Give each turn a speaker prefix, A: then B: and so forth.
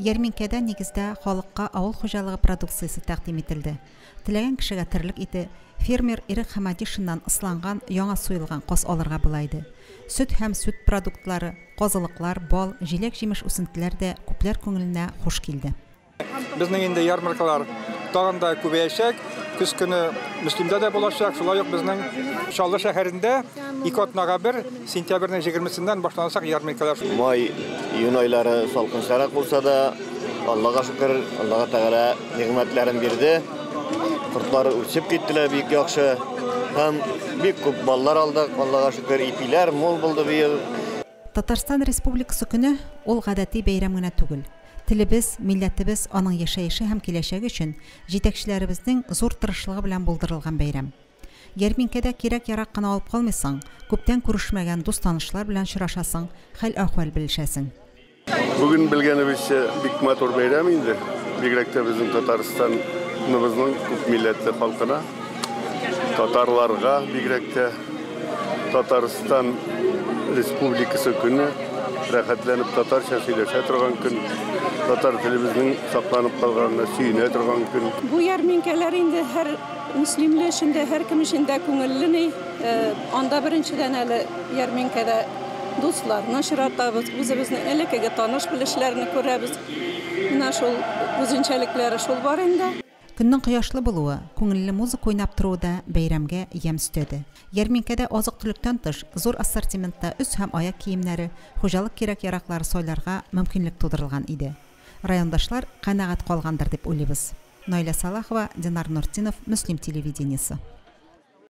A: Ярминкәдә нигездә халыкка авыл хуҗалыгы продукциясе тәкъдим ителде. Теләгән кешегә терлек ите, фермер Ирек Хамадишиннан ысланган, яңа суелган каз алырга була иде. Сөт һәм сөт продуктлары, казылыклар, бал, җиләк-җимеш үсентеләр дә күпләр күңеленә хуш килде.
B: Безнең инде ярмаркалар тагын да күбәячәк. Көз көне Мөслимдә дә булачак. Шулай ук безнең Чаллы шәһәрендә 2 атнага бер сентябрьнең 20-сеннән башлансак ярмаркалар.
C: Май, июнь айлары салкынчарак булса да, Аллага шөкер, Аллага Тәгалә нигъмәтләрен бирде. Кортлар үсеп киттеләр бик яхшы. Һәм бик күп баллар алдык. Аллага шөкер, ипиләр мул булды быел.
A: Татарстан Республикасы көне ул гадәти бәйрәм генә түгел. Телебез, милләтебез, аның яшәеше һәм киләчәге өчен җитәкчеләребезнең зур тырышлыгы белән булдырылган бәйрәм. Ярминкәдә кирәк-ярак кына алып калмыйсың, күптән күрешмәгән дустанышлар белән очрашасың, хәл-әхвәл белешәсең.
D: Бүген белгәнебезчә бик матур бәйрәм инде. Бигрәк тә безнең Татарстаныбызның күп милләтле халкына, татарларга бигрәк тә Татарстан Республикасы көне рәхәтләнеп татарча сөйләшә торган көн, татар телебезнең сакланып калганына сөенә торган көн.
E: Бу ярминкәләр инде һәр мөслимле өчен дә, һәр кем өчен дә күңелле. Анда беренчедән әле ярминкәдә дусларны очратабыз, үзебезнең элеккеге таныш-белешләрне күрәбез. Менә шул үзенчәлекләре шул бар инде.
A: Көннең кояшлы булуы, күңелле музыка уйнап торуы да бәйрәмгә ям өстәде. Ярминкәдә азык-түлектән тыш зур ассортиментта үз һәм аяк киемнәре, хуҗалык кирәк-яраклары сайларга мөмкинлек тудырылган иде. Райондашлар канәгать калгандыр дип уйлыйбыз. Наилә Салахова, Динар Нуртдинов, Мөслим телевидениесе.